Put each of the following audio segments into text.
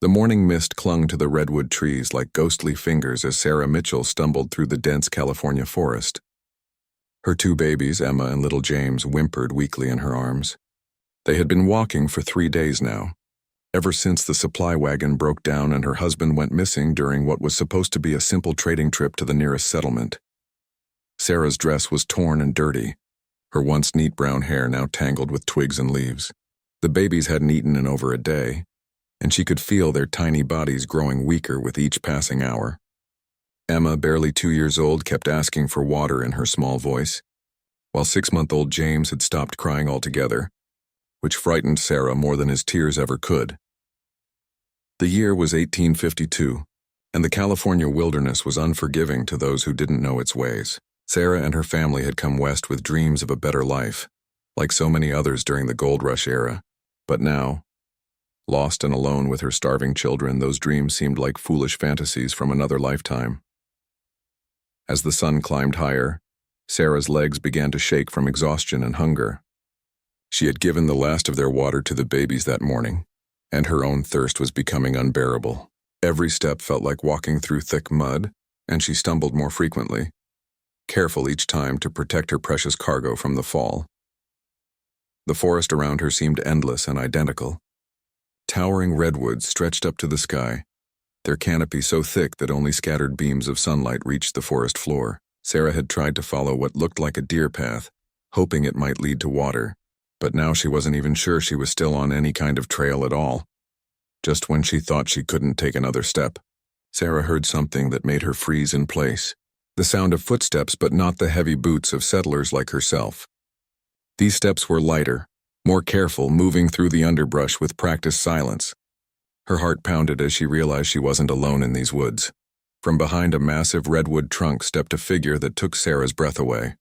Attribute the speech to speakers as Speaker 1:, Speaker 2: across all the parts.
Speaker 1: The morning mist clung to the redwood trees like ghostly fingers as Sarah Mitchell stumbled through the dense California forest. Her two babies, Emma and little James, whimpered weakly in her arms. They had been walking for 3 days now, ever since the supply wagon broke down and her husband went missing during what was supposed to be a simple trading trip to the nearest settlement. Sarah's dress was torn and dirty, her once neat brown hair now tangled with twigs and leaves. The babies hadn't eaten in over a day, and she could feel their tiny bodies growing weaker with each passing hour. Emma, barely 2 years old, kept asking for water in her small voice, while 6-month-old James had stopped crying altogether, which frightened Sarah more than his tears ever could. The year was 1852, and the California wilderness was unforgiving to those who didn't know its ways. Sarah and her family had come west with dreams of a better life, like so many others during the gold rush era, but now, lost and alone with her starving children, those dreams seemed like foolish fantasies from another lifetime. As the sun climbed higher, Sarah's legs began to shake from exhaustion and hunger. She had given the last of their water to the babies that morning, and her own thirst was becoming unbearable. Every step felt like walking through thick mud, and she stumbled more frequently, careful each time to protect her precious cargo from the fall. The forest around her seemed endless and identical. Towering redwoods stretched up to the sky, their canopy so thick that only scattered beams of sunlight reached the forest floor. Sarah had tried to follow what looked like a deer path, hoping it might lead to water, but now she wasn't even sure she was still on any kind of trail at all. Just when she thought she couldn't take another step, Sarah heard something that made her freeze in place. The sound of footsteps, but not the heavy boots of settlers like herself. These steps were lighter, more careful, moving through the underbrush with practiced silence. Her heart pounded as she realized she wasn't alone in these woods. From behind a massive redwood trunk stepped a figure that took Sarah's breath away.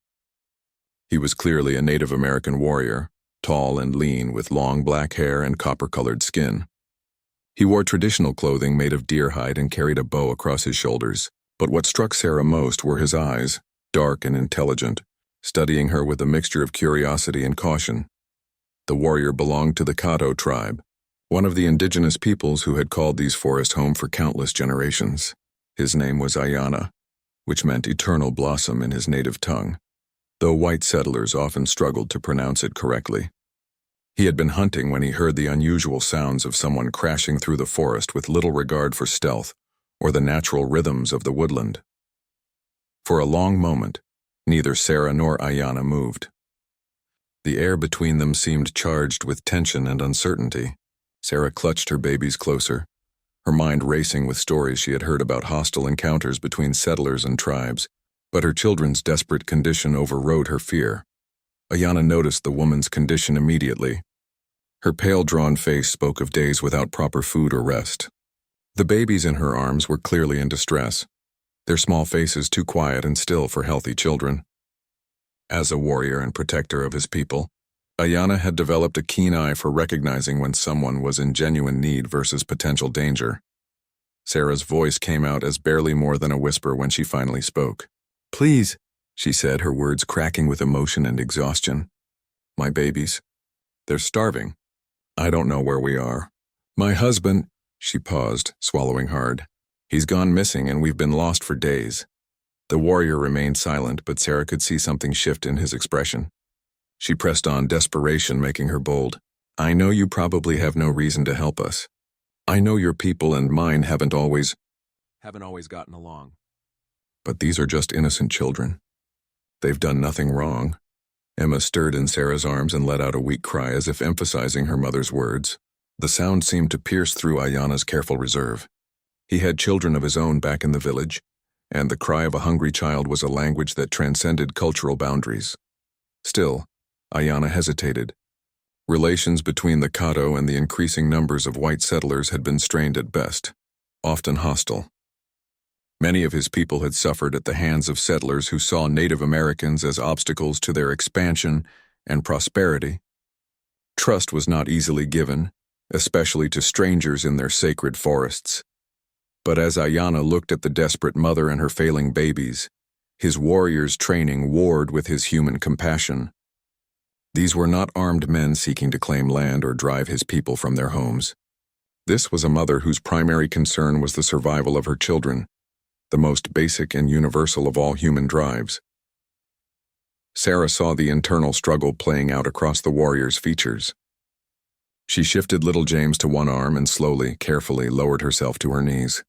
Speaker 1: He was clearly a Native American warrior, tall and lean with long black hair and copper-colored skin. He wore traditional clothing made of deer hide and carried a bow across his shoulders. But what struck Sarah most were his eyes, dark and intelligent, studying her with a mixture of curiosity and caution. The warrior belonged to the Cahto tribe, one of the indigenous peoples who had called these forests home for countless generations. His name was Ayana, which meant eternal blossom in his native tongue, though white settlers often struggled to pronounce it correctly. He had been hunting when he heard the unusual sounds of someone crashing through the forest with little regard for stealth or the natural rhythms of the woodland. For a long moment, neither Sarah nor Ayana moved. The air between them seemed charged with tension and uncertainty. Sarah clutched her babies closer, her mind racing with stories she had heard about hostile encounters between settlers and tribes, but her children's desperate condition overrode her fear. Ayana noticed the woman's condition immediately. Her pale, drawn face spoke of days without proper food or rest. The babies in her arms were clearly in distress, their small faces too quiet and still for healthy children. As a warrior and protector of his people, Ayana had developed a keen eye for recognizing when someone was in genuine need versus potential danger. Sarah's voice came out as barely more than a whisper when she finally spoke. "Please," she said, her words cracking with emotion and exhaustion. "My babies. They're starving. I don't know where we are. My husband—" She paused, swallowing hard. "He's gone missing and we've been lost for days." The warrior remained silent, but Sarah could see something shift in his expression. She pressed on, desperation making her bold. "I know you probably have no reason to help us. I know your people and mine haven't always gotten along. But these are just innocent children. They've done nothing wrong." Emma stirred in Sarah's arms and let out a weak cry as if emphasizing her mother's words. The sound seemed to pierce through Ayana's careful reserve. He had children of his own back in the village, and the cry of a hungry child was a language that transcended cultural boundaries. Still, Ayana hesitated. Relations between the Cahto and the increasing numbers of white settlers had been strained at best, often hostile. Many of his people had suffered at the hands of settlers who saw Native Americans as obstacles to their expansion and prosperity. Trust was not easily given, especially to strangers in their sacred forests. But as Ayana looked at the desperate mother and her failing babies, his warrior's training warred with his human compassion. These were not armed men seeking to claim land or drive his people from their homes. This was a mother whose primary concern was the survival of her children, the most basic and universal of all human drives. Sarah saw the internal struggle playing out across the warrior's features. She shifted little James to one arm and slowly, carefully lowered herself to her knees.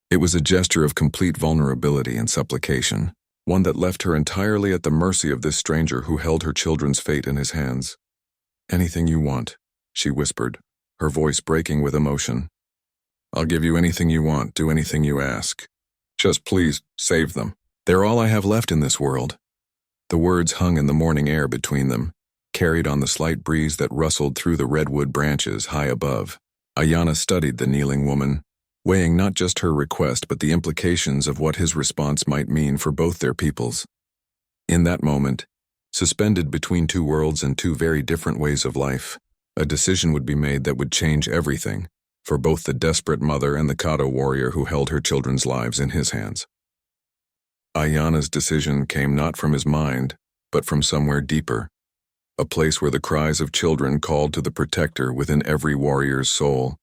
Speaker 1: It was a gesture of complete vulnerability and supplication, one that left her entirely at the mercy of this stranger who held her children's fate in his hands. "Anything you want," she whispered, her voice breaking with emotion. "I'll give you anything you want, do anything you ask. Just please, save them. They're all I have left in this world." The words hung in the morning air between them, carried on the slight breeze that rustled through the redwood branches high above. Ayanna studied the kneeling woman, weighing not just her request but the implications of what his response might mean for both their peoples. In that moment, suspended between two worlds and two very different ways of life, a decision would be made that would change everything, for both the desperate mother and the Cahto warrior who held her children's lives in his hands. Ayanna's decision came not from his mind, but from somewhere deeper, a place where the cries of children called to the protector within every warrior's soul.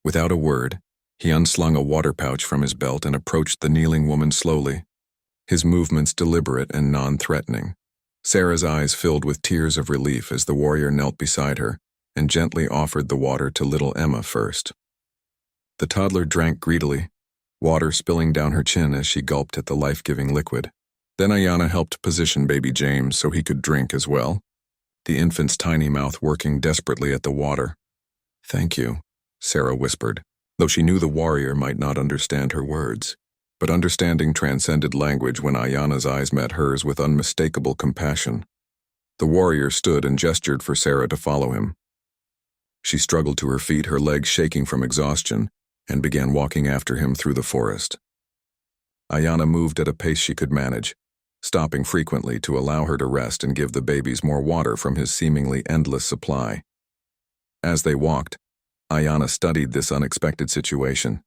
Speaker 1: Without a word, he unslung a water pouch from his belt and approached the kneeling woman slowly, his movements deliberate and non-threatening. Sarah's eyes filled with tears of relief as the warrior knelt beside her and gently offered the water to little Emma first. The toddler drank greedily, water spilling down her chin as she gulped at the life-giving liquid. Then Ayanna helped position baby James so he could drink as well, the infant's tiny mouth working desperately at the water. "Thank you," Sarah whispered, though she knew the warrior might not understand her words. But understanding transcended language when Ayanna's eyes met hers with unmistakable compassion. The warrior stood and gestured for Sarah to follow him. She struggled to her feet, her legs shaking from exhaustion, and began walking after him through the forest. Ayanna moved at a pace she could manage, stopping frequently to allow her to rest and give the babies more water from his seemingly endless supply. As they walked, Ayanna studied this unexpected situation.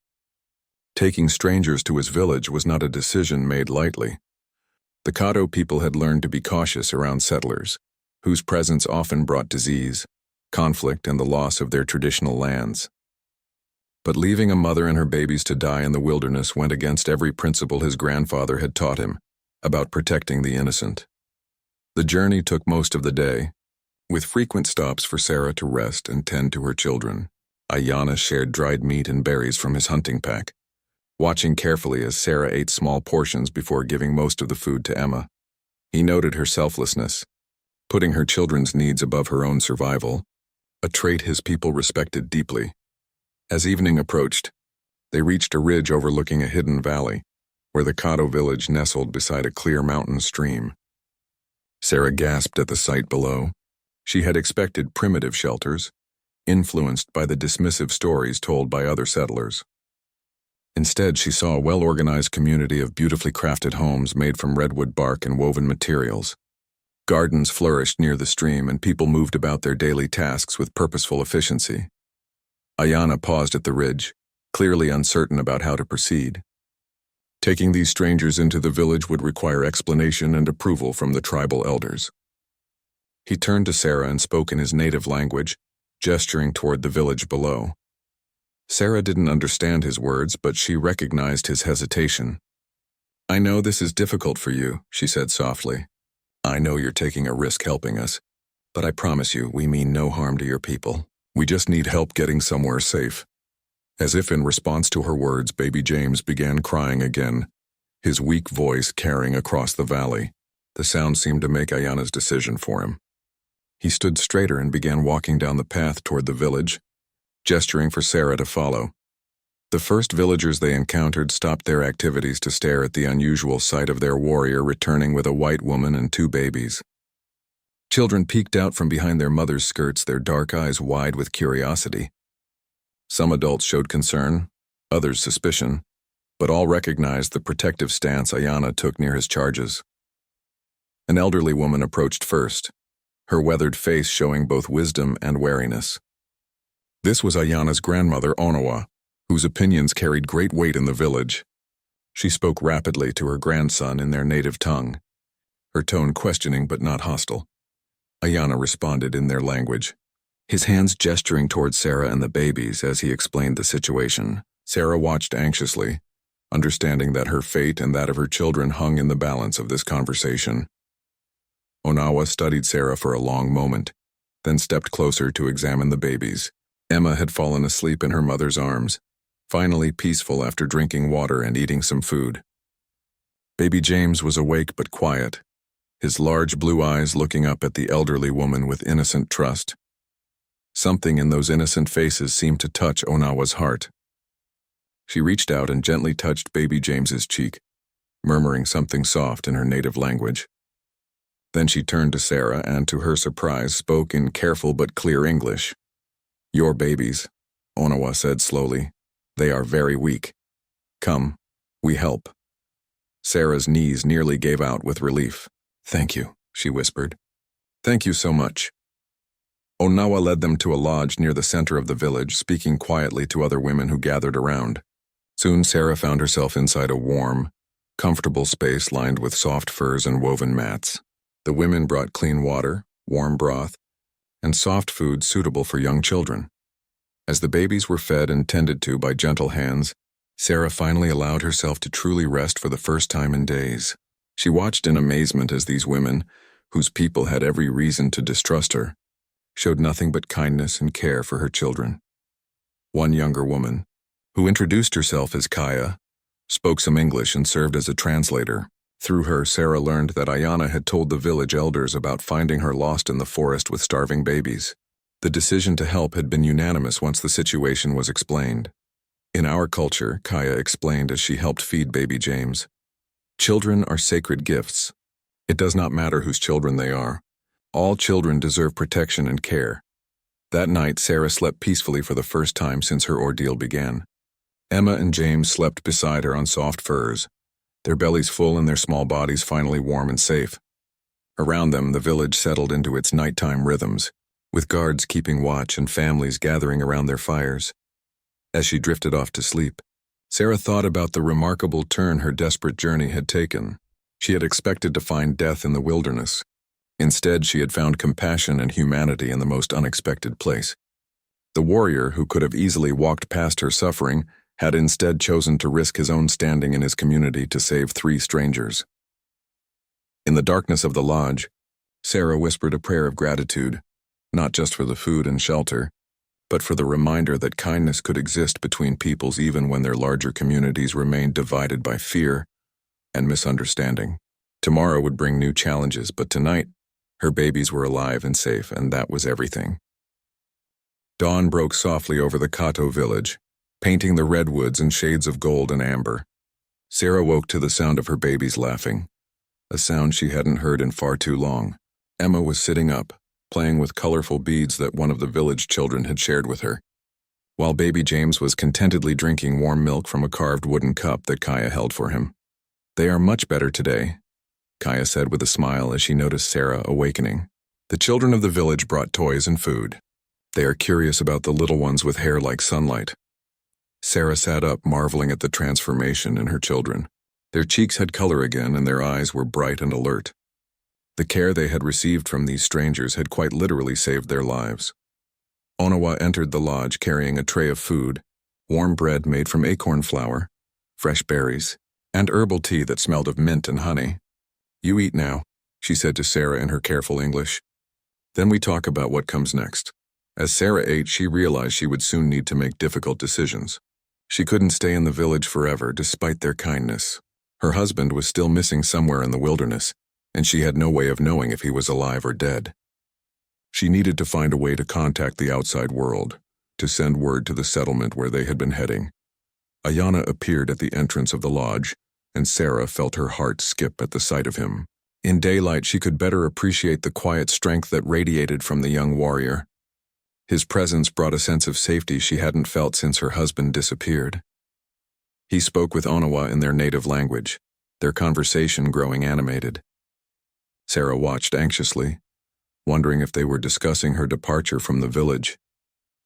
Speaker 1: Taking strangers to his village was not a decision made lightly. The Cahto people had learned to be cautious around settlers, whose presence often brought disease, conflict, and the loss of their traditional lands. But leaving a mother and her babies to die in the wilderness went against every principle his grandfather had taught him about protecting the innocent. The journey took most of the day, with frequent stops for Sarah to rest and tend to her children. Ayanna shared dried meat and berries from his hunting pack, watching carefully as Sarah ate small portions before giving most of the food to Emma. He noted her selflessness, putting her children's needs above her own survival, a trait his people respected deeply. As evening approached, they reached a ridge overlooking a hidden valley, where the Cahto village nestled beside a clear mountain stream. Sarah gasped at the sight below. She had expected primitive shelters, influenced by the dismissive stories told by other settlers. Instead, she saw a well-organized community of beautifully crafted homes made from redwood bark and woven materials. Gardens flourished near the stream, and people moved about their daily tasks with purposeful efficiency. Ayanna paused at the ridge, clearly uncertain about how to proceed. Taking these strangers into the village would require explanation and approval from the tribal elders. He turned to Sarah and spoke in his native language, gesturing toward the village below. Sarah didn't understand his words, but she recognized his hesitation. "I know this is difficult for you," she said softly. "I know you're taking a risk helping us, but I promise you we mean no harm to your people. We just need help getting somewhere safe." As if in response to her words, baby James began crying again, his weak voice carrying across the valley. The sound seemed to make Ayanna's decision for him. He stood straighter and began walking down the path toward the village, gesturing for Sarah to follow. The first villagers they encountered stopped their activities to stare at the unusual sight of their warrior returning with a white woman and 2 babies. Children peeked out from behind their mothers' skirts, their dark eyes wide with curiosity. Some adults showed concern, others suspicion, but all recognized the protective stance Ayanna took near his charges. An elderly woman approached first, her weathered face showing both wisdom and wariness. This was Ayanna's grandmother, Onawa, whose opinions carried great weight in the village. She spoke rapidly to her grandson in their native tongue, her tone questioning but not hostile. Ayanna responded in their language. his hands gesturing towards Sarah and the babies as he explained the situation. Sarah watched anxiously, understanding that her fate and that of her children hung in the balance of this conversation. Onawa studied Sarah for a long moment, then stepped closer to examine the babies. Emma had fallen asleep in her mother's arms, finally peaceful after drinking water and eating some food. Baby James was awake but quiet, his large blue eyes looking up at the elderly woman with innocent trust. Something in those innocent faces seemed to touch Onawa's heart. She reached out and gently touched baby James's cheek, murmuring something soft in her native language. Then she turned to Sarah and, to her surprise, spoke in careful but clear English. "Your babies," Onawa said slowly. "They are very weak. Come, we help." Sarah's knees nearly gave out with relief. "Thank you," she whispered. "Thank you so much." Onawa led them to a lodge near the center of the village, speaking quietly to other women who gathered around. Soon Sarah found herself inside a warm, comfortable space lined with soft furs and woven mats. The women brought clean water, warm broth, and soft food suitable for young children. As the babies were fed and tended to by gentle hands, Sarah finally allowed herself to truly rest for the first time in days. She watched in amazement as these women, whose people had every reason to distrust her, showed nothing but kindness and care for her children. One younger woman, who introduced herself as Kaya, spoke some English and served as a translator. Through her, Sarah learned that Ayana had told the village elders about finding her lost in the forest with starving babies. The decision to help had been unanimous once the situation was explained. In our culture, Kaya explained as she helped feed baby James, children are sacred gifts. It does not matter whose children they are. All children deserve protection and care. That night, Sarah slept peacefully for the first time since her ordeal began. Emma and James slept beside her on soft furs, their bellies full and their small bodies finally warm and safe. Around them, the village settled into its nighttime rhythms, with guards keeping watch and families gathering around their fires. As she drifted off to sleep, Sarah thought about the remarkable turn her desperate journey had taken. She had expected to find death in the wilderness. Instead, she had found compassion and humanity in the most unexpected place. The warrior, who could have easily walked past her suffering, had instead chosen to risk his own standing in his community to save 3 strangers. In the darkness of the lodge, Sarah whispered a prayer of gratitude, not just for the food and shelter, but for the reminder that kindness could exist between peoples even when their larger communities remained divided by fear and misunderstanding. Tomorrow would bring new challenges, but tonight, her babies were alive and safe, and that was everything. Dawn broke softly over the Cahto village, painting the redwoods in shades of gold and amber. Sarah woke to the sound of her babies laughing, a sound she hadn't heard in far too long. Emma was sitting up, playing with colorful beads that one of the village children had shared with her, while baby James was contentedly drinking warm milk from a carved wooden cup that Kaya held for him. "They are much better today," Kaya said with a smile as she noticed Sarah awakening. The children of the village brought toys and food. "They are curious about the little ones with hair like sunlight." Sarah sat up, marveling at the transformation in her children. Their cheeks had color again, and their eyes were bright and alert. The care they had received from these strangers had quite literally saved their lives. Onawa entered the lodge carrying a tray of food, warm bread made from acorn flour, fresh berries, and herbal tea that smelled of mint and honey. "You eat now," she said to Sarah in her careful English. "Then we talk about what comes next." As Sarah ate, she realized she would soon need to make difficult decisions. She couldn't stay in the village forever, despite their kindness. Her husband was still missing somewhere in the wilderness, and she had no way of knowing if he was alive or dead. She needed to find a way to contact the outside world, to send word to the settlement where they had been heading. Ayana appeared at the entrance of the lodge, and Sarah felt her heart skip at the sight of him. In daylight, she could better appreciate the quiet strength that radiated from the young warrior. His presence brought a sense of safety she hadn't felt since her husband disappeared. He spoke with Onawa in their native language, their conversation growing animated. Sarah watched anxiously, wondering if they were discussing her departure from the village.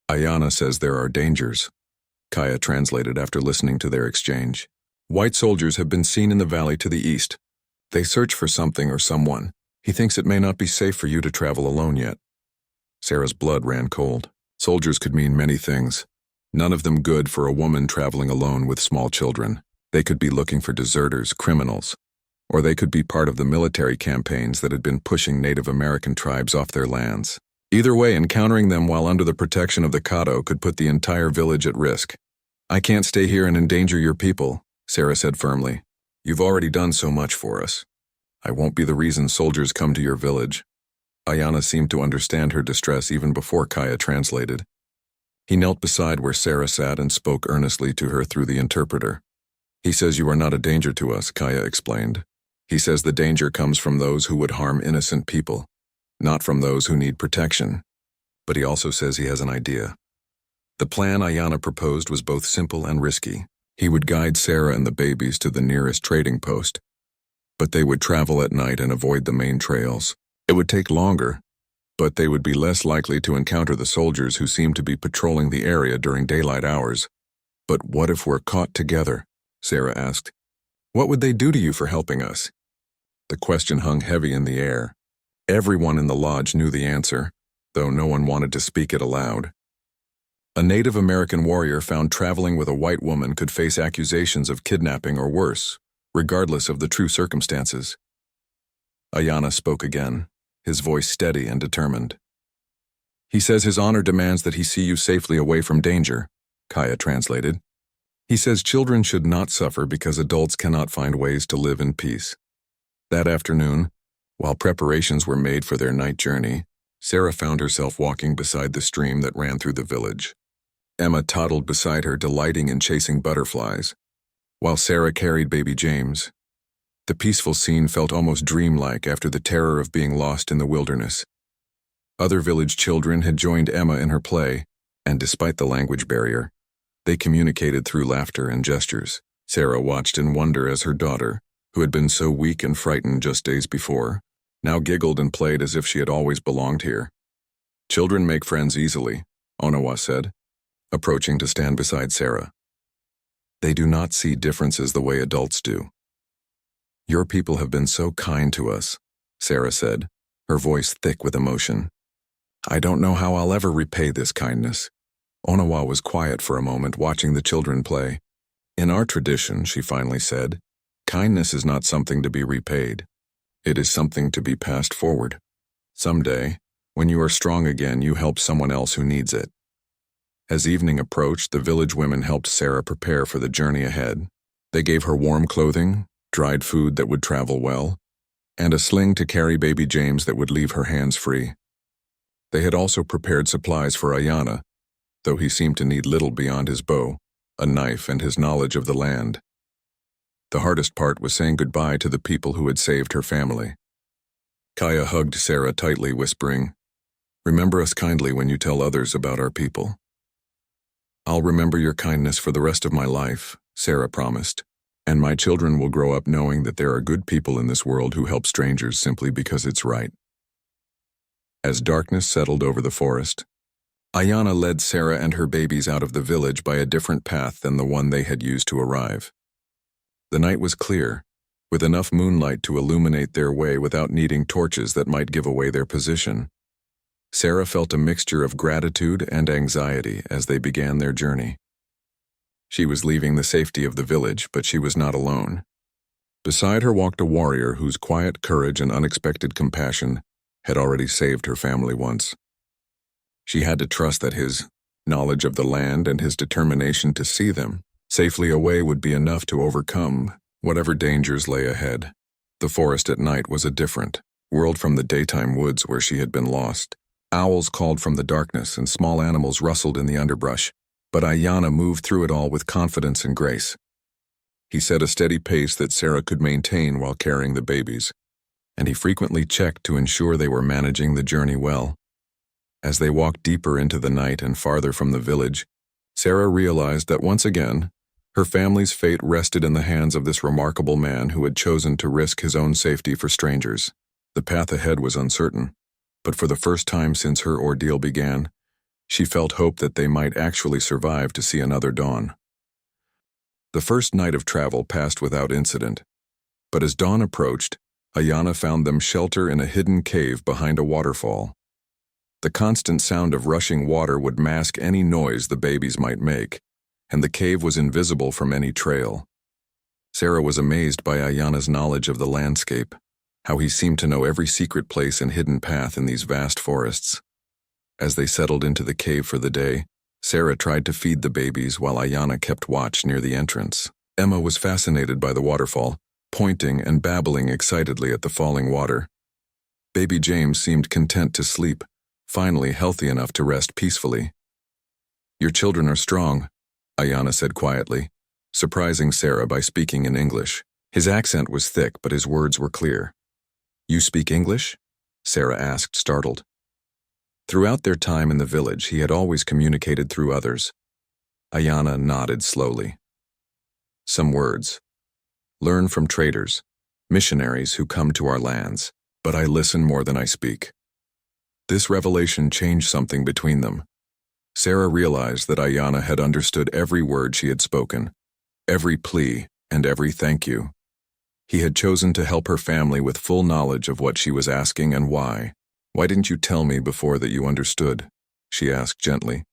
Speaker 1: "Ayana says there are dangers," Kaya translated after listening to their exchange. "White soldiers have been seen in the valley to the east. They search for something or someone. He thinks it may not be safe for you to travel alone yet." Sarah's blood ran cold. Soldiers could mean many things, none of them good for a woman traveling alone with small children. They could be looking for deserters, criminals, or they could be part of the military campaigns that had been pushing Native American tribes off their lands. Either way, encountering them while under the protection of the Cahto could put the entire village at risk. "I can't stay here and endanger your people," Sarah said firmly. "You've already done so much for us. I won't be the reason soldiers come to your village." Ayanna seemed to understand her distress even before Kaya translated. He knelt beside where Sarah sat and spoke earnestly to her through the interpreter. "He says you are not a danger to us," Kaya explained. "He says the danger comes from those who would harm innocent people, not from those who need protection. But he also says he has an idea." The plan Ayanna proposed was both simple and risky. He would guide Sarah and the babies to the nearest trading post, but they would travel at night and avoid the main trails. It would take longer, but they would be less likely to encounter the soldiers who seemed to be patrolling the area during daylight hours. "But what if we're caught together?" Sarah asked. "What would they do to you for helping us?" The question hung heavy in the air. Everyone in the lodge knew the answer, though no one wanted to speak it aloud. A Native American warrior found traveling with a white woman could face accusations of kidnapping or worse, regardless of the true circumstances. Ayanna spoke again, his voice steady and determined. "He says his honor demands that he see you safely away from danger," Kaya translated. "He says children should not suffer because adults cannot find ways to live in peace." That afternoon, while preparations were made for their night journey, Sarah found herself walking beside the stream that ran through the village. Emma toddled beside her, delighting in chasing butterflies, while Sarah carried baby James. The peaceful scene felt almost dreamlike after the terror of being lost in the wilderness. Other village children had joined Emma in her play, and despite the language barrier, they communicated through laughter and gestures. Sarah watched in wonder as her daughter, who had been so weak and frightened just days before, now giggled and played as if she had always belonged here. "Children make friends easily," Onawa said, approaching to stand beside Sarah. "They do not see differences the way adults do." "Your people have been so kind to us," Sarah said, her voice thick with emotion. "I don't know how I'll ever repay this kindness." Onawa was quiet for a moment, watching the children play. "In our tradition," she finally said, "kindness is not something to be repaid. It is something to be passed forward. Someday, when you are strong again, you help someone else who needs it." As evening approached, the village women helped Sarah prepare for the journey ahead. They gave her warm clothing, dried food that would travel well, and a sling to carry baby James that would leave her hands free. They had also prepared supplies for Ayanna, though he seemed to need little beyond his bow, a knife, and his knowledge of the land. The hardest part was saying goodbye to the people who had saved her family. Kaya hugged Sarah tightly, whispering, "Remember us kindly when you tell others about our people." "I'll remember your kindness for the rest of my life," Sarah promised, "and my children will grow up knowing that there are good people in this world who help strangers simply because it's right." As darkness settled over the forest, Ayanna led Sarah and her babies out of the village by a different path than the one they had used to arrive. The night was clear, with enough moonlight to illuminate their way without needing torches that might give away their position. Sarah felt a mixture of gratitude and anxiety as they began their journey. She was leaving the safety of the village, but she was not alone. Beside her walked a warrior whose quiet courage and unexpected compassion had already saved her family once. She had to trust that his knowledge of the land and his determination to see them safely away would be enough to overcome whatever dangers lay ahead. The forest at night was a different world from the daytime woods where she had been lost. Owls called from the darkness and small animals rustled in the underbrush, but Ayanna moved through it all with confidence and grace. He set a steady pace that Sarah could maintain while carrying the babies, and he frequently checked to ensure they were managing the journey well. As they walked deeper into the night and farther from the village, Sarah realized that once again, her family's fate rested in the hands of this remarkable man who had chosen to risk his own safety for strangers. The path ahead was uncertain, but for the first time since her ordeal began, she felt hope that they might actually survive to see another dawn. The first night of travel passed without incident, but as dawn approached, Ayanna found them shelter in a hidden cave behind a waterfall. The constant sound of rushing water would mask any noise the babies might make, and the cave was invisible from any trail. Sarah was amazed by Ayana's knowledge of the landscape, how he seemed to know every secret place and hidden path in these vast forests. As they settled into the cave for the day, Sarah tried to feed the babies while Ayana kept watch near the entrance. Emma was fascinated by the waterfall, pointing and babbling excitedly at the falling water. Baby James seemed content to sleep, finally healthy enough to rest peacefully. "Your children are strong," Ayana said quietly, surprising Sarah by speaking in English. His accent was thick, but his words were clear. "You speak English?" Sarah asked, startled. Throughout their time in the village, he had always communicated through others. Ayana nodded slowly. "Some words. Learn from traders, missionaries who come to our lands, but I listen more than I speak." This revelation changed something between them. Sarah realized that Ayana had understood every word she had spoken, every plea, and every thank you. He had chosen to help her family with full knowledge of what she was asking and why. "Why didn't you tell me before that you understood?" she asked gently.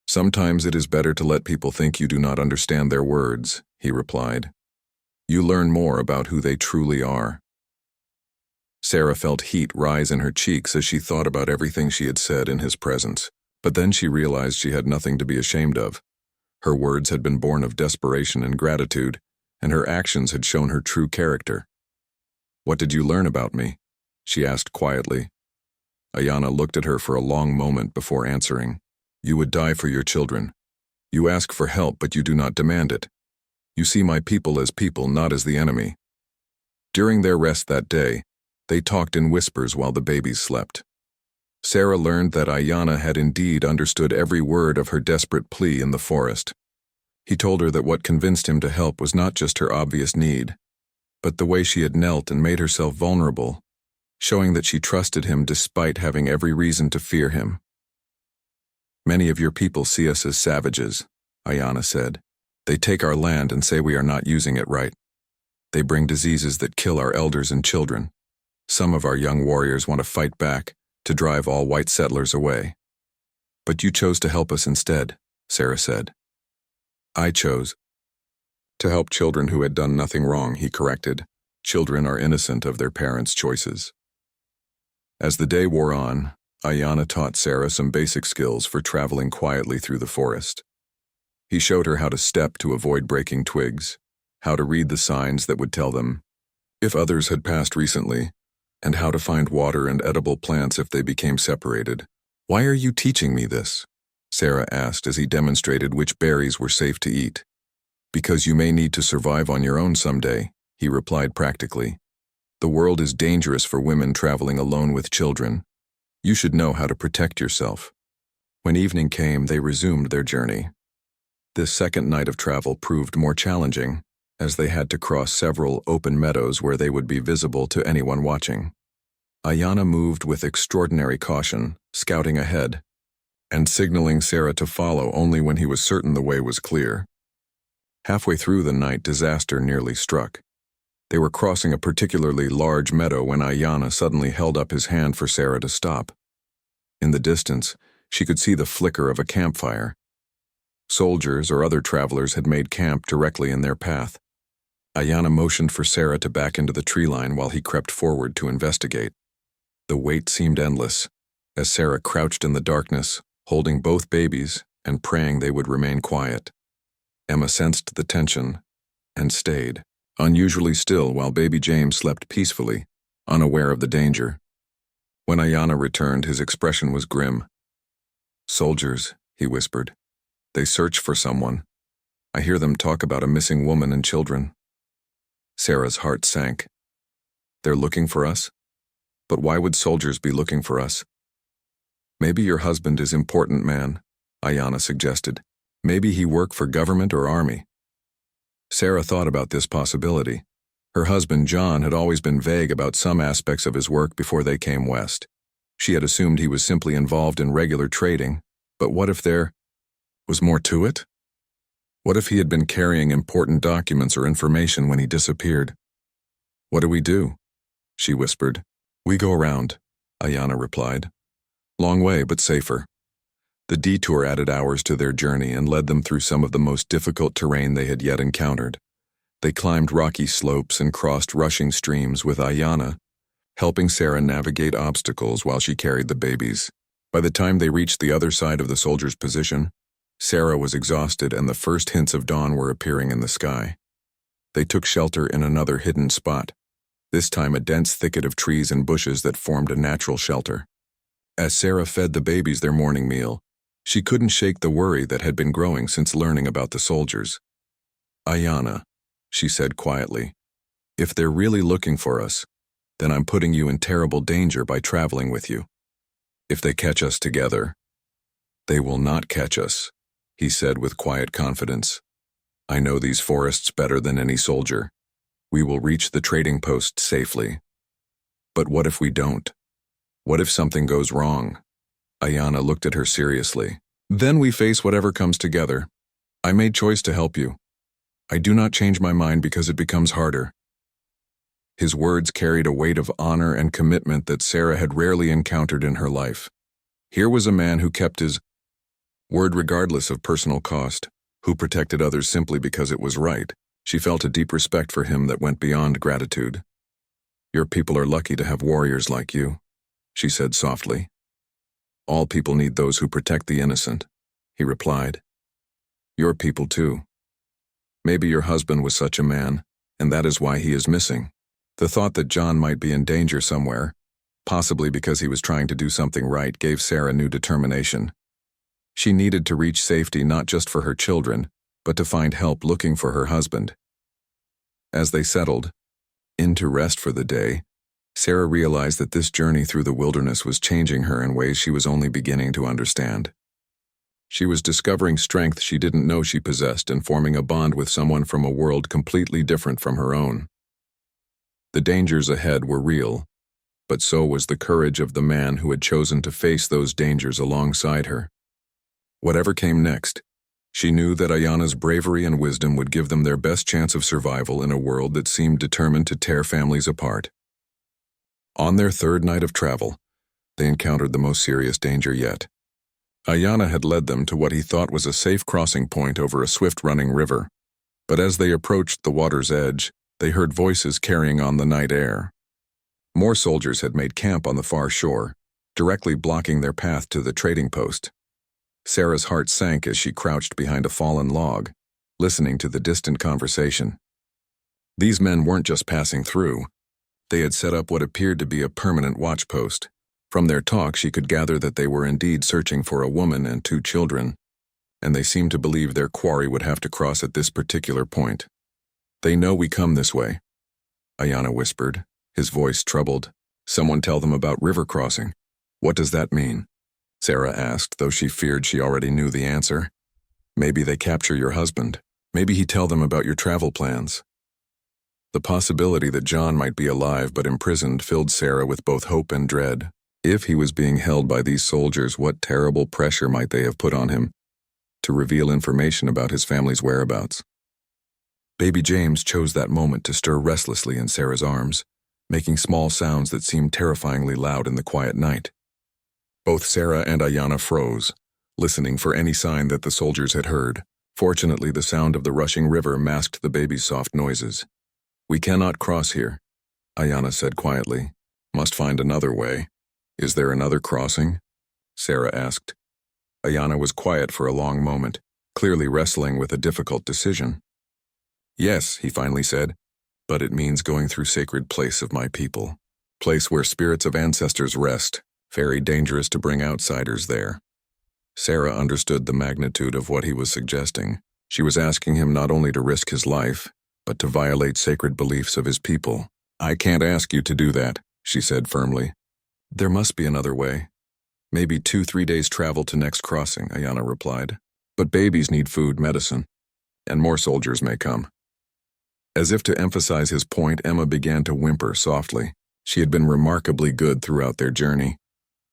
Speaker 1: "Sometimes it is better to let people think you do not understand their words," he replied. "You learn more about who they truly are." Sarah felt heat rise in her cheeks as she thought about everything she had said in his presence, but then she realized she had nothing to be ashamed of. Her words had been born of desperation and gratitude, and her actions had shown her true character. "What did you learn about me?" she asked quietly. Ayana looked at her for a long moment before answering. "You would die for your children. You ask for help, but you do not demand it. You see my people as people, not as the enemy." During their rest that day, they talked in whispers while the babies slept. Sarah learned that Ayana had indeed understood every word of her desperate plea in the forest. He told her that what convinced him to help was not just her obvious need, but the way she had knelt and made herself vulnerable, showing that she trusted him despite having every reason to fear him. "Many of your people see us as savages," Ayana said. "They take our land and say we are not using it right. They bring diseases that kill our elders and children. Some of our young warriors want to fight back, to drive all white settlers away. But you chose to help us instead," Sarah said. "I chose to help children who had done nothing wrong," he corrected. "Children are innocent of their parents' choices." As the day wore on, Ayana taught Sarah some basic skills for traveling quietly through the forest. He showed her how to step to avoid breaking twigs, how to read the signs that would tell them if others had passed recently, and how to find water and edible plants if they became separated. "Why are you teaching me this?" Sarah asked as he demonstrated which berries were safe to eat. "Because you may need to survive on your own someday," he replied practically. "The world is dangerous for women traveling alone with children. You should know how to protect yourself." When evening came, they resumed their journey. This second night of travel proved more challenging, as they had to cross several open meadows where they would be visible to anyone watching. Ayana moved with extraordinary caution, scouting ahead, and signaling Sarah to follow only when he was certain the way was clear. Halfway through the night, disaster nearly struck. They were crossing a particularly large meadow when Ayana suddenly held up his hand for Sarah to stop. In the distance, she could see the flicker of a campfire. Soldiers or other travelers had made camp directly in their path. Ayana motioned for Sarah to back into the tree line while he crept forward to investigate. The wait seemed endless, as Sarah crouched in the darkness, holding both babies and praying they would remain quiet. Emma sensed the tension and stayed, unusually still while baby James slept peacefully, unaware of the danger. When Ayana returned, his expression was grim. "Soldiers," he whispered. "They search for someone. I hear them talk about a missing woman and children." Sarah's heart sank. "They're looking for us? But why would soldiers be looking for us?" "Maybe your husband is important man," Ayana suggested. "Maybe he worked for government or army." Sarah thought about this possibility. Her husband, John, had always been vague about some aspects of his work before they came west. She had assumed he was simply involved in regular trading, but what if there was more to it? What if he had been carrying important documents or information when he disappeared? "What do we do?" she whispered. "We go around," Ayana replied. Long way, but safer. The detour added hours to their journey and led them through some of the most difficult terrain they had yet encountered. They climbed rocky slopes and crossed rushing streams with Ayanna, helping Sarah navigate obstacles while she carried the babies. By the time they reached the other side of the soldiers' position, Sarah was exhausted and the first hints of dawn were appearing in the sky. They took shelter in another hidden spot, this time a dense thicket of trees and bushes that formed a natural shelter. As Sarah fed the babies their morning meal, she couldn't shake the worry that had been growing since learning about the soldiers. "Ayanna," she said quietly, "if they're really looking for us, then I'm putting you in terrible danger by traveling with you. If they catch us together—" "They will not catch us," he said with quiet confidence. "I know these forests better than any soldier. We will reach the trading post safely." "But what if we don't? What if something goes wrong?" Ayanna looked at her seriously. "Then we face whatever comes together. I made choice to help you. I do not change my mind because it becomes harder." His words carried a weight of honor and commitment that Sarah had rarely encountered in her life. Here was a man who kept his word regardless of personal cost, who protected others simply because it was right. She felt a deep respect for him that went beyond gratitude. "Your people are lucky to have warriors like you," she said softly. "All people need those who protect the innocent," he replied. "Your people too. Maybe your husband was such a man, and that is why he is missing." The thought that John might be in danger somewhere, possibly because he was trying to do something right, gave Sarah new determination. She needed to reach safety not just for her children, but to find help looking for her husband. As they settled in to rest for the day, Sarah realized that this journey through the wilderness was changing her in ways she was only beginning to understand. She was discovering strength she didn't know she possessed and forming a bond with someone from a world completely different from her own. The dangers ahead were real, but so was the courage of the man who had chosen to face those dangers alongside her. Whatever came next, she knew that Ayanna's bravery and wisdom would give them their best chance of survival in a world that seemed determined to tear families apart. On their third night of travel, they encountered the most serious danger yet. Ayanna had led them to what he thought was a safe crossing point over a swift-running river, but as they approached the water's edge, they heard voices carrying on the night air. More soldiers had made camp on the far shore, directly blocking their path to the trading post. Sarah's heart sank as she crouched behind a fallen log, listening to the distant conversation. These men weren't just passing through. They had set up what appeared to be a permanent watch post. From their talk, she could gather that they were indeed searching for a woman and 2 children, and they seemed to believe their quarry would have to cross at this particular point. "They know we come this way," Ayanna whispered, his voice troubled. "Someone tell them about river crossing." "What does that mean?" Sarah asked, though she feared she already knew the answer. "Maybe they capture your husband. Maybe he tell them about your travel plans." The possibility that John might be alive but imprisoned filled Sarah with both hope and dread. If he was being held by these soldiers, what terrible pressure might they have put on him to reveal information about his family's whereabouts? Baby James chose that moment to stir restlessly in Sarah's arms, making small sounds that seemed terrifyingly loud in the quiet night. Both Sarah and Ayanna froze, listening for any sign that the soldiers had heard. Fortunately, the sound of the rushing river masked the baby's soft noises. "We cannot cross here," Ayanna said quietly. "Must find another way." "Is there another crossing?" Sarah asked. Ayanna was quiet for a long moment, clearly wrestling with a difficult decision. "Yes," he finally said, "but it means going through sacred place of my people. Place where spirits of ancestors rest. Very dangerous to bring outsiders there." Sarah understood the magnitude of what he was suggesting. She was asking him not only to risk his life, but to violate sacred beliefs of his people. "I can't ask you to do that," she said firmly. "There must be another way. Maybe 2-3 days travel to next crossing," Ayanna replied. "But babies need food, medicine, and more soldiers may come." As if to emphasize his point, Emma began to whimper softly. She had been remarkably good throughout their journey,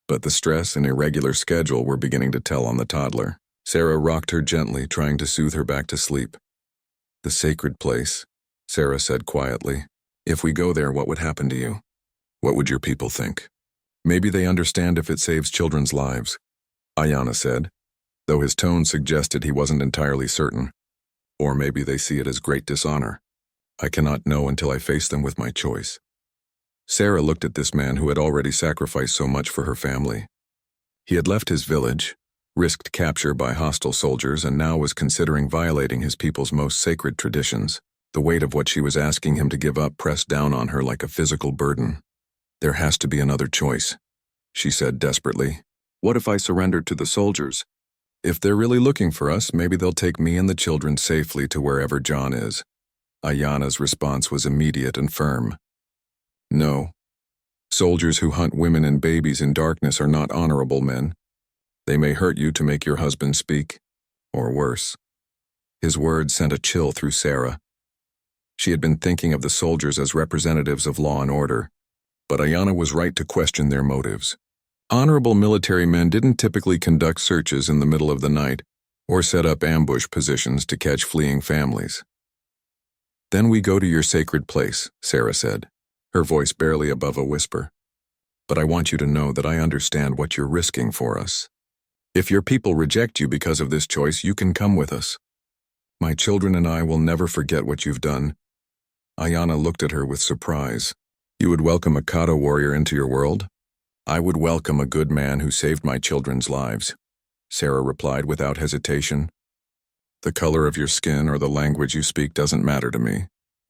Speaker 1: but the stress and irregular schedule were beginning to tell on the toddler. Sarah rocked her gently, trying to soothe her back to sleep. "The sacred place," Sarah said quietly. "If we go there, what would happen to you? What would your people think?" Maybe they understand if it saves children's lives, Ayanna said, though his tone suggested he wasn't entirely certain. Or maybe they see it as great dishonor. I cannot know until I face them with my choice. Sarah looked at this man who had already sacrificed so much for her family. He had left his village, risked capture by hostile soldiers, and now was considering violating his people's most sacred traditions. The weight of what she was asking him to give up pressed down on her like a physical burden. There has to be another choice, she said desperately. What if I surrender to the soldiers? If they're really looking for us, maybe they'll take me and the children safely to wherever John is. Ayanna's response was immediate and firm. No. Soldiers who hunt women and babies in darkness are not honorable men. They may hurt you to make your husband speak, or worse. His words sent a chill through Sarah. She had been thinking of the soldiers as representatives of law and order, but Ayanna was right to question their motives. Honorable military men didn't typically conduct searches in the middle of the night or set up ambush positions to catch fleeing families. Then we go to your sacred place, Sarah said, her voice barely above a whisper. But I want you to know that I understand what you're risking for us. If your people reject you because of this choice, you can come with us. My children and I will never forget what you've done. Ayanna looked at her with surprise. You would welcome a Cahto warrior into your world? I would welcome a good man who saved my children's lives, Sarah replied without hesitation. The color of your skin or the language you speak doesn't matter to me.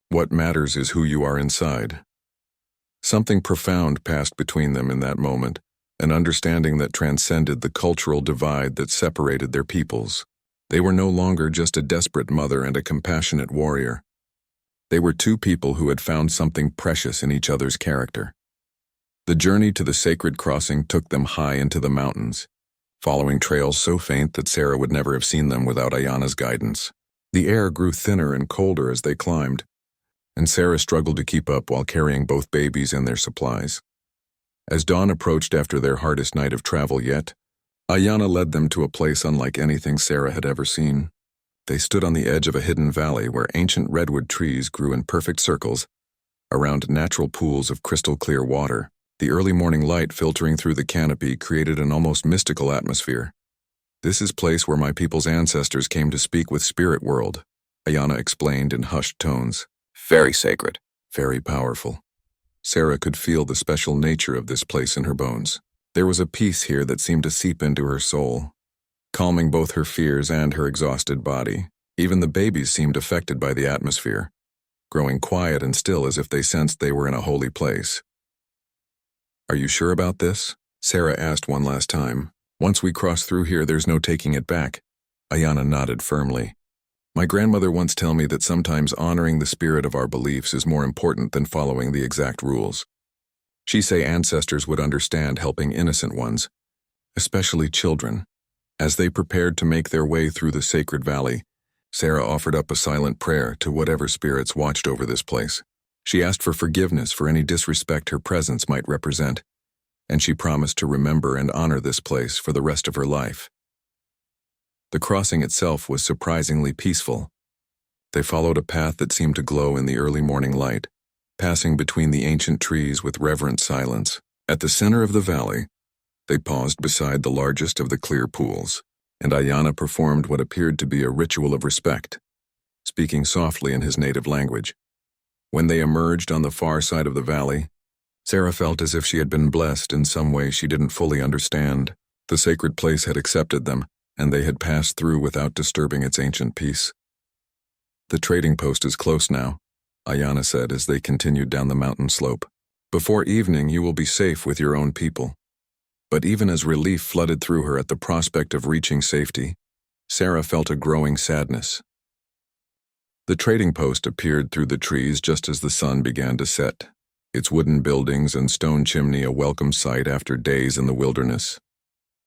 Speaker 1: What matters is who you are inside. Something profound passed between them in that moment, an understanding that transcended the cultural divide that separated their peoples. They were no longer just a desperate mother and a compassionate warrior. They were two people who had found something precious in each other's character. The journey to the sacred crossing took them high into the mountains, following trails so faint that Sarah would never have seen them without Ayanna's guidance. The air grew thinner and colder as they climbed, and Sarah struggled to keep up while carrying both babies and their supplies. As dawn approached after their hardest night of travel yet, Ayanna led them to a place unlike anything Sarah had ever seen. They stood on the edge of a hidden valley where ancient redwood trees grew in perfect circles around natural pools of crystal-clear water. The early morning light filtering through the canopy created an almost mystical atmosphere. This is place where my people's ancestors came to speak with spirit world, Ayanna explained in hushed tones.
Speaker 2: Very sacred.
Speaker 1: Very powerful. Sarah could feel the special nature of this place in her bones. There was a peace here that seemed to seep into her soul, calming both her fears and her exhausted body. Even the babies seemed affected by the atmosphere, growing quiet and still as if they sensed they were in a holy place. Are you sure about this? Sarah asked one last time. Once we cross through here, there's no taking it back. Ayanna nodded firmly. My grandmother once told me that sometimes honoring the spirit of our beliefs is more important than following the exact rules. She say ancestors would understand helping innocent ones, especially children. As they prepared to make their way through the sacred valley, Sarah offered up a silent prayer to whatever spirits watched over this place. She asked for forgiveness for any disrespect her presence might represent, and she promised to remember and honor this place for the rest of her life. The crossing itself was surprisingly peaceful. They followed a path that seemed to glow in the early morning light, passing between the ancient trees with reverent silence. At the center of the valley, they paused beside the largest of the clear pools, and Ayanna performed what appeared to be a ritual of respect, speaking softly in his native language. When they emerged on the far side of the valley, Sarah felt as if she had been blessed in some way she didn't fully understand. The sacred place had accepted them, and they had passed through without disturbing its ancient peace. The trading post is close now, Ayanna said as they continued down the mountain slope. Before evening, you will be safe with your own people. But even as relief flooded through her at the prospect of reaching safety, Sarah felt a growing sadness. The trading post appeared through the trees just as the sun began to set, its wooden buildings and stone chimney a welcome sight after days in the wilderness.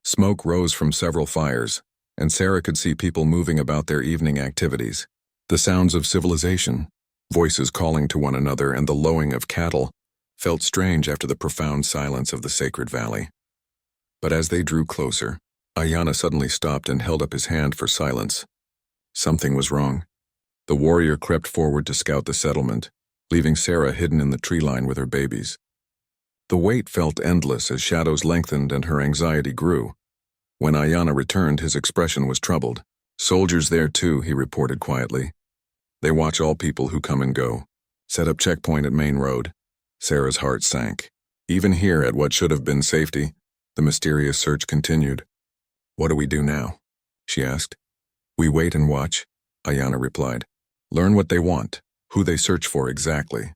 Speaker 1: Smoke rose from several fires, and Sarah could see people moving about their evening activities. The sounds of civilization, voices calling to one another, and the lowing of cattle felt strange after the profound silence of the sacred valley. But as they drew closer, Ayanna suddenly stopped and held up his hand for silence. Something was wrong. The warrior crept forward to scout the settlement, leaving Sarah hidden in the tree line with her babies. The wait felt endless as shadows lengthened and her anxiety grew. When Ayanna returned, his expression was troubled. "Soldiers there too," he reported quietly. "They watch all people who come and go. Set up checkpoint at Main Road." Sarah's heart sank. Even here, at what should have been safety, the mysterious search continued. "What do we do now?" she asked. "We wait and watch," Ayanna replied. "Learn what they want, who they search for exactly."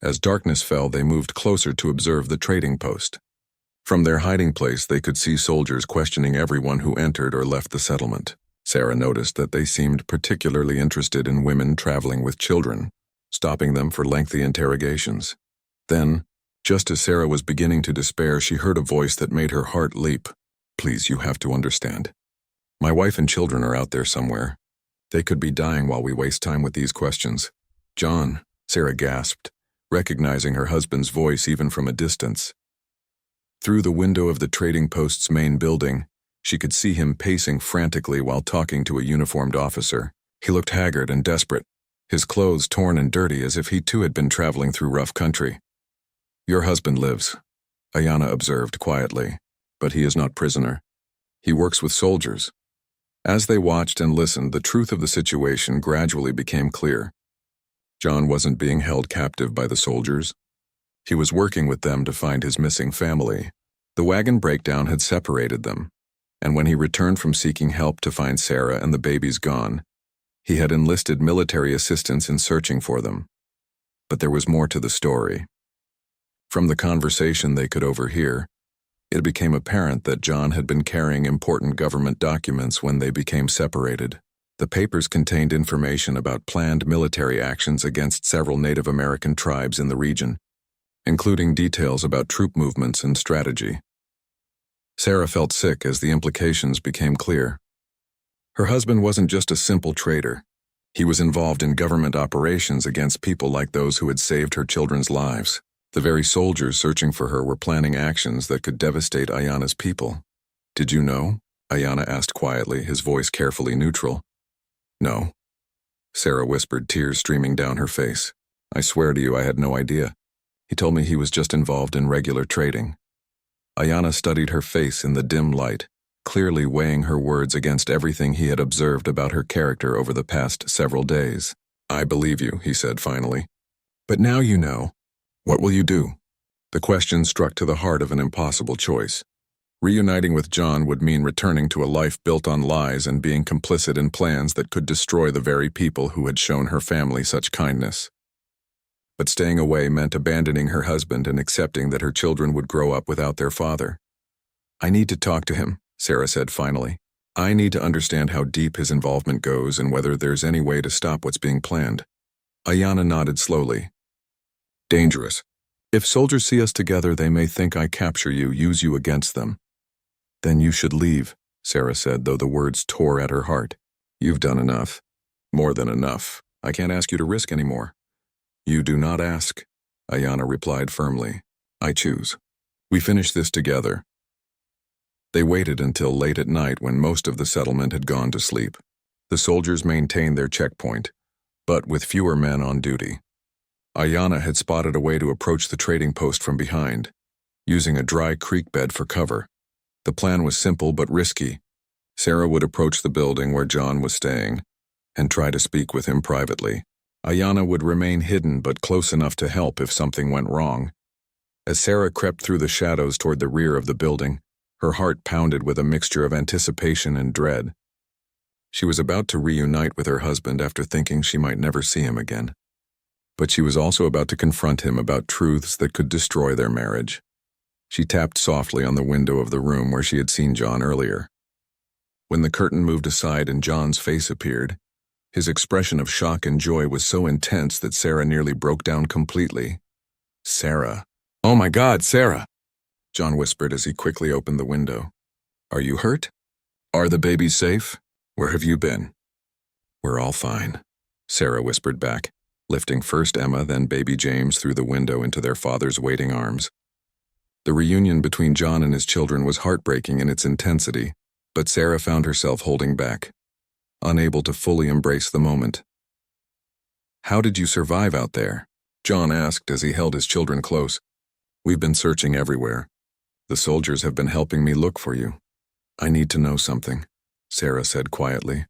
Speaker 1: As darkness fell, they moved closer to observe the trading post. From their hiding place, they could see soldiers questioning everyone who entered or left the settlement. Sarah noticed that they seemed particularly interested in women traveling with children, stopping them for lengthy interrogations. Then, just as Sarah was beginning to despair, she heard a voice that made her heart leap. "Please, you have to understand. My wife and children are out there somewhere. They could be dying while we waste time with these questions." "John," Sarah gasped, recognizing her husband's voice even from a distance. Through the window of the trading post's main building, she could see him pacing frantically while talking to a uniformed officer. He looked haggard and desperate, his clothes torn and dirty as if he too had been traveling through rough country. "Your husband lives," Ayanna observed quietly, "but he is not prisoner. He works with soldiers." As they watched and listened, the truth of the situation gradually became clear. John wasn't being held captive by the soldiers. He was working with them to find his missing family. The wagon breakdown had separated them, and when he returned from seeking help to find Sarah and the babies gone, he had enlisted military assistance in searching for them. But there was more to the story. From the conversation they could overhear, it became apparent that John had been carrying important government documents when they became separated. The papers contained information about planned military actions against several Native American tribes in the region, including details about troop movements and strategy. Sarah felt sick as the implications became clear. Her husband wasn't just a simple trader. He was involved in government operations against people like those who had saved her children's lives. The very soldiers searching for her were planning actions that could devastate Ayanna's people. "Did you know?" Ayanna asked quietly, his voice carefully neutral. "No," Sarah whispered, tears streaming down her face. "I swear to you I had no idea. He told me he was just involved in regular trading." Ayanna studied her face in the dim light, clearly weighing her words against everything he had observed about her character over the past several days. "I believe you," he said finally. "But now you know. What will you do?" The question struck to the heart of an impossible choice. Reuniting with John would mean returning to a life built on lies and being complicit in plans that could destroy the very people who had shown her family such kindness. But staying away meant abandoning her husband and accepting that her children would grow up without their father. "I need to talk to him," Sarah said finally. "I need to understand how deep his involvement goes and whether there's any way to stop what's being planned." Ayanna nodded slowly. "Dangerous. If soldiers see us together, they may think I capture you, use you against them." "Then you should leave," Sarah said, though the words tore at her heart. "You've done enough. More than enough. I can't ask you to risk anymore." "You do not ask," Ayanna replied firmly. "I choose. We finish this together." They waited until late at night when most of the settlement had gone to sleep. The soldiers maintained their checkpoint, but with fewer men on duty. Ayanna had spotted a way to approach the trading post from behind, using a dry creek bed for cover. The plan was simple but risky. Sarah would approach the building where John was staying and try to speak with him privately. Ayanna would remain hidden but close enough to help if something went wrong. As Sarah crept through the shadows toward the rear of the building, her heart pounded with a mixture of anticipation and dread. She was about to reunite with her husband after thinking she might never see him again. But she was also about to confront him about truths that could destroy their marriage. She tapped softly on the window of the room where she had seen John earlier. When the curtain moved aside and John's face appeared, his expression of shock and joy was so intense that Sarah nearly broke down completely. "Sarah. Oh my God, Sarah!" John whispered as he quickly opened the window. "Are you hurt? Are the babies safe? Where have you been?" "We're all fine," Sarah whispered back, lifting first Emma, then baby James through the window into their father's waiting arms. The reunion between John and his children was heartbreaking in its intensity, but Sarah found herself holding back, unable to fully embrace the moment. "How did you survive out there?" John asked as he held his children close. We've been searching everywhere. The soldiers have been helping me look for you. I need to know something, Sarah said quietly,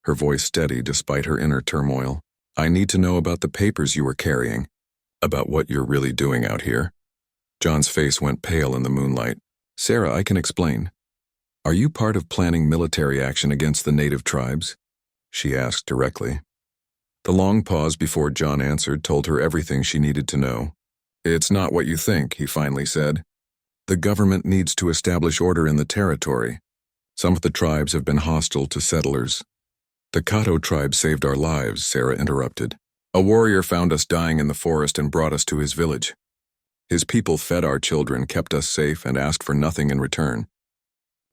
Speaker 1: her voice steady despite her inner turmoil. I need to know about the papers you were carrying, about what you're really doing out here. John's face went pale in the moonlight. Sarah, I can explain. Are you part of planning military action against the native tribes? She asked directly. The long pause before John answered told her everything she needed to know. It's not what you think, he finally said. The government needs to establish order in the territory. Some of the tribes have been hostile to settlers. The Cahto tribe saved our lives, Sarah interrupted. A warrior found us dying in the forest and brought us to his village. His people fed our children, kept us safe, and asked for nothing in return.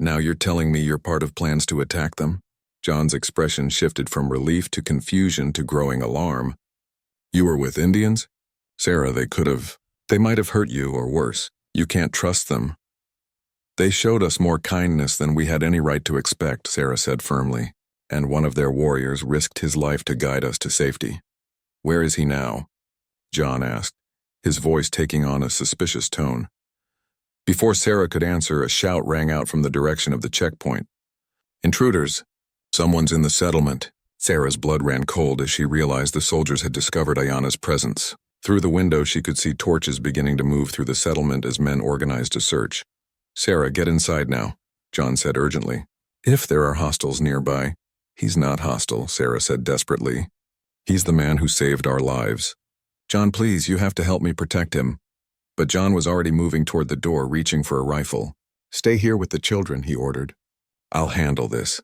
Speaker 1: Now you're telling me you're part of plans to attack them? John's expression shifted from relief to confusion to growing alarm. You were with Indians? Sarah, they might have hurt you or worse. You can't trust them. They showed us more kindness than we had any right to expect, Sarah said firmly, and one of their warriors risked his life to guide us to safety. Where is he now? John asked, his voice taking on a suspicious tone. Before Sarah could answer, a shout rang out from the direction of the checkpoint. Intruders! Someone's in the settlement. Sarah's blood ran cold as she realized the soldiers had discovered Ayana's presence. Through the window, she could see torches beginning to move through the settlement as men organized a search. Sarah, get inside now, John said urgently. If there are hostiles nearby. He's not hostile, Sarah said desperately. He's the man who saved our lives. John, please, you have to help me protect him. But John was already moving toward the door, reaching for a rifle. Stay here with the children, he ordered. I'll handle this.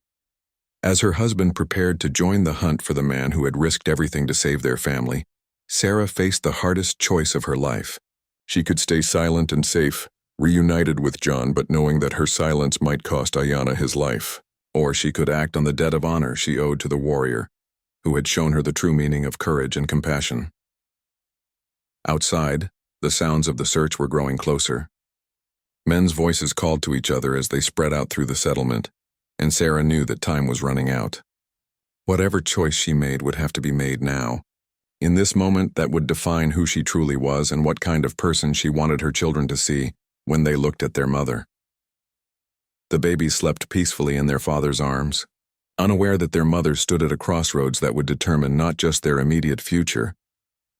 Speaker 1: As her husband prepared to join the hunt for the man who had risked everything to save their family, Sarah faced the hardest choice of her life. She could stay silent and safe, reunited with John, but knowing that her silence might cost Ayana his life. Or she could act on the debt of honor she owed to the warrior, who had shown her the true meaning of courage and compassion. Outside, the sounds of the search were growing closer. Men's voices called to each other as they spread out through the settlement, and Sarah knew that time was running out. Whatever choice she made would have to be made now. In this moment, that would define who she truly was and what kind of person she wanted her children to see when they looked at their mother. The babies slept peacefully in their father's arms, unaware that their mother stood at a crossroads that would determine not just their immediate future,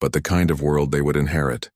Speaker 1: but the kind of world they would inherit.